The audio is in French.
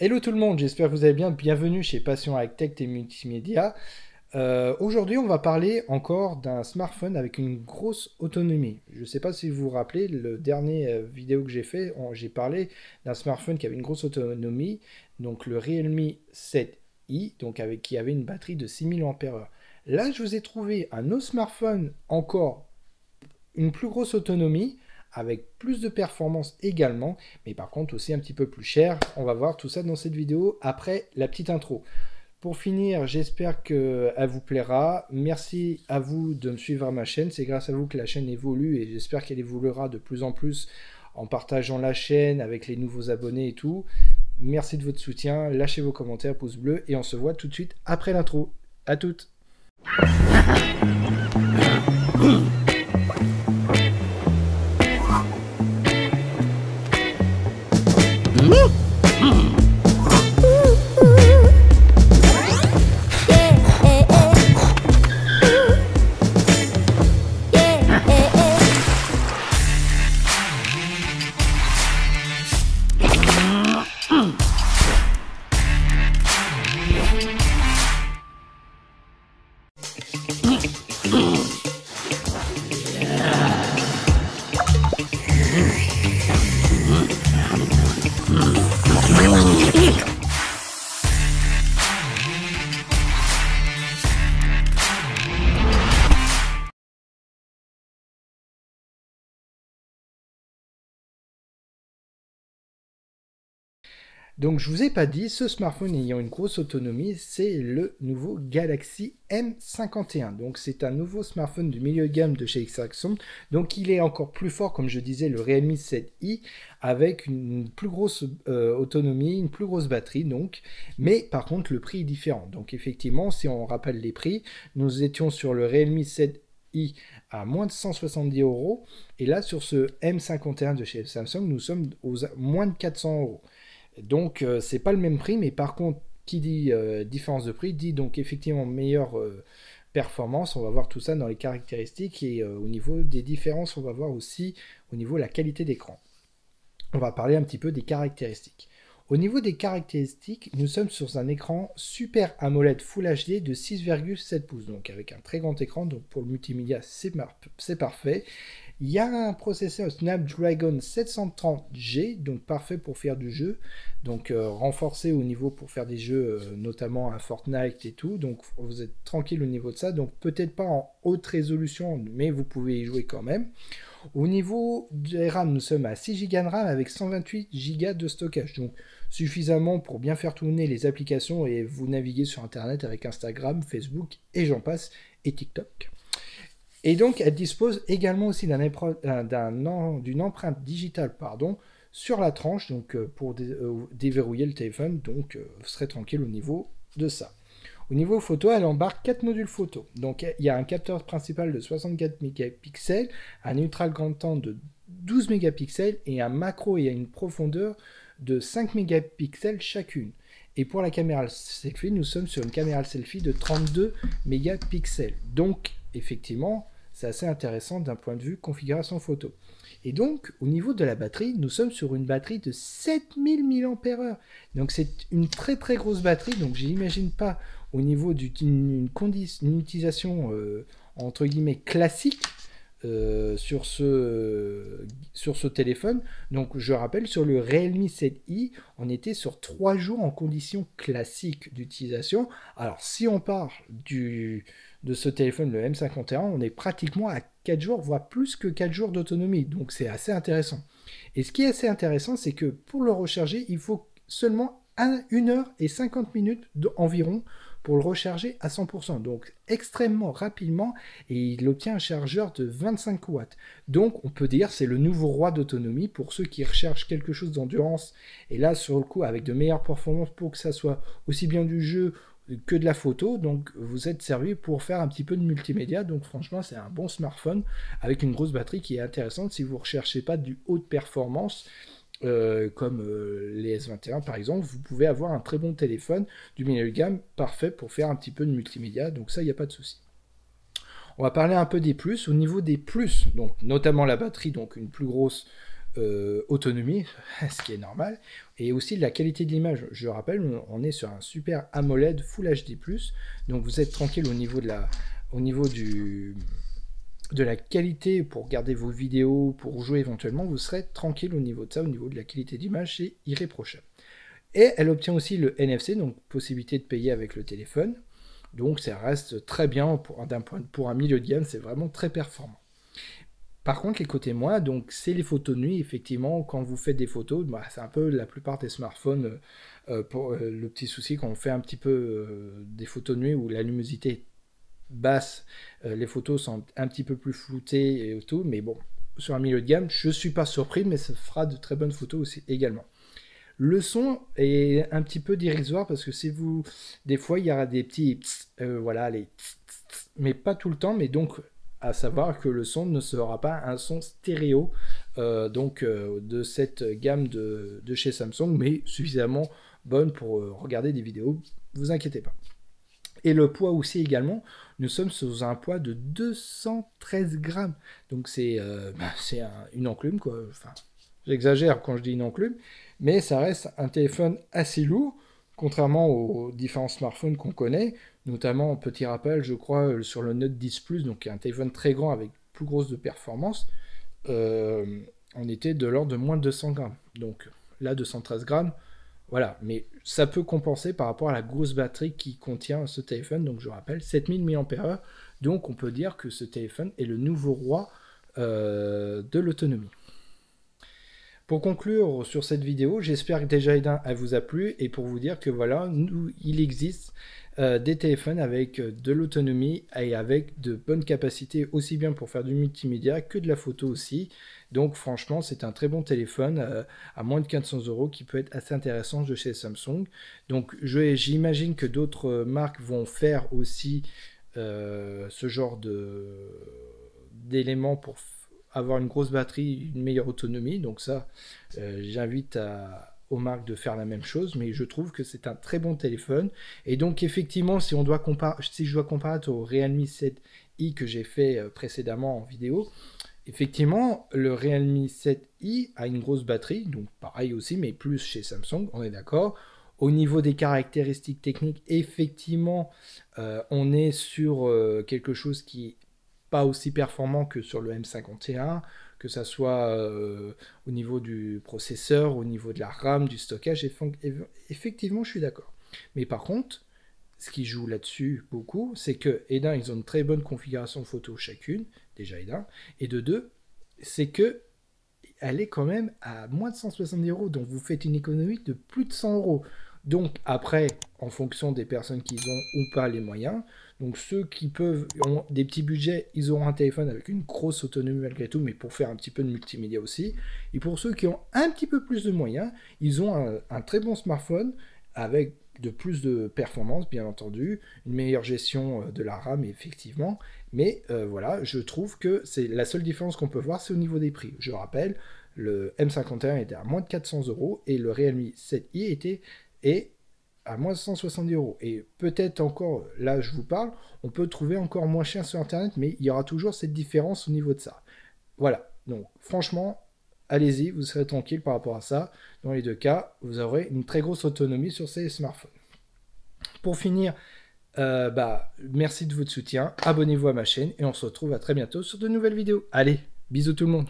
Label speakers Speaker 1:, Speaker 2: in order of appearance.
Speaker 1: Hello tout le monde, j'espère que vous allez bien. Bienvenue chez Passion High Tech et Multimédia. Aujourd'hui, on va parler encore d'un smartphone avec une grosse autonomie. Je ne sais pas si vous vous rappelez, le dernier vidéo que j'ai fait, j'ai parlé d'un smartphone qui avait une grosse autonomie, donc le Realme 7i, qui avait une batterie de 6000 mAh. Là, je vous ai trouvé un autre smartphone encore une plus grosse autonomie, avec plus de performance également, mais par contre aussi un petit peu plus cher. On va voir tout ça dans cette vidéo après la petite intro. Pour finir, j'espère qu'elle vous plaira. Merci à vous de me suivre à ma chaîne. C'est grâce à vous que la chaîne évolue et j'espère qu'elle évoluera de plus en plus en partageant la chaîne avec les nouveaux abonnés et tout. Merci de votre soutien. Lâchez vos commentaires, pouces bleus et on se voit tout de suite après l'intro. À toutes. Donc je vous ai pas dit, ce smartphone ayant une grosse autonomie, c'est le nouveau Galaxy M51. Donc c'est un nouveau smartphone du milieu de gamme de chez Samsung. Donc il est encore plus fort, comme je disais, le Realme 7i, avec une plus grosse autonomie, une plus grosse batterie donc. Mais par contre le prix est différent. Donc effectivement, si on rappelle les prix, nous étions sur le Realme 7i à moins de 170 €. Et là sur ce M51 de chez Samsung, nous sommes aux moins de 400 €. Donc c'est pas le même prix, mais par contre qui dit différence de prix dit donc effectivement meilleure performance. On va voir tout ça dans les caractéristiques et au niveau des différences, on va voir aussi au niveau de la qualité d'écran. On va parler un petit peu des caractéristiques. Au niveau des caractéristiques, nous sommes sur un écran Super AMOLED Full HD de 6,7 pouces, donc avec un très grand écran, donc pour le multimédia c'est parfait. Il y a un processeur Snapdragon 730G, donc parfait pour faire du jeu, donc renforcé au niveau pour faire des jeux, notamment à Fortnite et tout, donc vous êtes tranquille au niveau de ça, donc peut-être pas en haute résolution, mais vous pouvez y jouer quand même. Au niveau des RAM, nous sommes à 6 Go de RAM avec 128 Go de stockage, donc suffisamment pour bien faire tourner les applications et vous naviguer sur Internet avec Instagram, Facebook et j'en passe, et TikTok. Et donc, elle dispose également aussi d'une empreinte digitale sur la tranche, donc pour déverrouiller le téléphone, donc vous serez tranquille au niveau de ça. Au niveau photo, elle embarque 4 modules photo. Donc, il y a un capteur principal de 64 mégapixels, un ultra grand angle de 12 mégapixels et un macro et une profondeur de 5 mégapixels chacune. Et pour la caméra selfie, nous sommes sur une caméra selfie de 32 mégapixels. Donc, effectivement, c'est assez intéressant d'un point de vue configuration photo. Et donc, au niveau de la batterie, nous sommes sur une batterie de 7000 mAh. Donc, c'est une très très grosse batterie. Donc, je n'imagine pas au niveau d'une utilisation entre guillemets classique sur ce téléphone. Donc je rappelle, sur le Realme 7i, on était sur 3 jours en conditions classiques d'utilisation. Alors si on parle de ce téléphone, le M51, on est pratiquement à 4 jours, voire plus que 4 jours d'autonomie. Donc c'est assez intéressant. Et ce qui est assez intéressant, c'est que pour le recharger, il faut seulement 1h50 environ pour le recharger à 100%, donc extrêmement rapidement, et il obtient un chargeur de 25 watts. Donc on peut dire c'est le nouveau roi d'autonomie pour ceux qui recherchent quelque chose d'endurance, et là sur le coup avec de meilleures performances pour que ça soit aussi bien du jeu que de la photo, donc vous êtes servi pour faire un petit peu de multimédia. Donc franchement c'est un bon smartphone avec une grosse batterie qui est intéressante si vous ne recherchez pas du haute performance. Comme les S21 par exemple, vous pouvez avoir un très bon téléphone du milieu de gamme, parfait pour faire un petit peu de multimédia, donc ça il n'y a pas de souci. On va parler un peu des plus. Au niveau des plus, donc notamment la batterie, donc une plus grosse autonomie, ce qui est normal, et aussi de la qualité de l'image. Je rappelle, on est sur un super AMOLED Full HD+, donc vous êtes tranquille au niveau de la qualité pour regarder vos vidéos, pour jouer éventuellement, vous serez tranquille au niveau de ça, au niveau de la qualité d'image, c'est irréprochable. Et elle obtient aussi le NFC, donc possibilité de payer avec le téléphone, donc ça reste très bien pour un milieu de gamme, c'est vraiment très performant. Par contre, les côtés moins, donc c'est les photos de nuit. Effectivement, quand vous faites des photos, bah, c'est un peu la plupart des smartphones. Le petit souci quand on fait un petit peu des photos de nuit où la luminosité est basse, les photos sont un petit peu plus floutées et tout. Mais bon, sur un milieu de gamme, je suis pas surpris, mais ça fera de très bonnes photos aussi également. Le son est un petit peu dérisoire parce que si vous, des fois, il y aura des petits, voilà, mais pas tout le temps. Mais donc à savoir que le son ne sera pas un son stéréo de cette gamme de chez Samsung, mais suffisamment bonne pour regarder des vidéos, vous inquiétez pas. Et le poids aussi également, nous sommes sur un poids de 213 grammes, donc c'est une enclume quoi, enfin j'exagère quand je dis une enclume, mais ça reste un téléphone assez lourd, contrairement aux différents smartphones qu'on connaît, notamment, petit rappel, je crois, sur le Note 10 Plus, donc un téléphone très grand avec plus grosse de performance, on était de l'ordre de moins de 200 grammes. Donc là, 213 grammes, voilà. Mais ça peut compenser par rapport à la grosse batterie qui contient ce téléphone. Donc je rappelle, 7000 mAh. Donc on peut dire que ce téléphone est le nouveau roi de l'autonomie. Pour conclure sur cette vidéo, j'espère que déjà elle vous a plu et pour vous dire que voilà, il existe des téléphones avec de l'autonomie et avec de bonnes capacités aussi bien pour faire du multimédia que de la photo aussi. Donc franchement, c'est un très bon téléphone à moins de 400 € qui peut être assez intéressant de chez Samsung. Donc j'imagine que d'autres marques vont faire aussi ce genre d'éléments pour avoir une grosse batterie, une meilleure autonomie. Donc ça, j'invite aux marques de faire la même chose, mais je trouve que c'est un très bon téléphone. Et donc effectivement, si je dois comparer au Realme 7i que j'ai fait précédemment en vidéo, effectivement, le Realme 7i a une grosse batterie, donc pareil aussi, mais plus chez Samsung, on est d'accord. Au niveau des caractéristiques techniques, effectivement, on est sur quelque chose qui est pas aussi performant que sur le M51, que ça soit au niveau du processeur, au niveau de la RAM, du stockage, effectivement je suis d'accord. Mais par contre, ce qui joue là-dessus beaucoup, c'est que, et d'un, ils ont une très bonne configuration photo chacune, déjà et d'un, et de deux, c'est que elle est quand même à moins de 170 €, donc vous faites une économie de plus de 100 €. Donc après, en fonction des personnes qui ont ou pas les moyens, donc ceux qui ont des petits budgets, ils auront un téléphone avec une grosse autonomie malgré tout, mais pour faire un petit peu de multimédia aussi. Et pour ceux qui ont un petit peu plus de moyens, ils ont un très bon smartphone avec de plus de performance, bien entendu, une meilleure gestion de la RAM, effectivement. Mais voilà, je trouve que c'est la seule différence qu'on peut voir, c'est au niveau des prix. Je rappelle, le M51 était à moins de 400 € et le Realme 7i était à moins de 170 €. Et peut-être encore, là je vous parle, on peut trouver encore moins cher sur Internet, mais il y aura toujours cette différence au niveau de ça. Voilà, donc franchement, allez-y, vous serez tranquille par rapport à ça. Dans les deux cas, vous aurez une très grosse autonomie sur ces smartphones. Pour finir, merci de votre soutien, abonnez-vous à ma chaîne et on se retrouve à très bientôt sur de nouvelles vidéos. Allez, bisous tout le monde.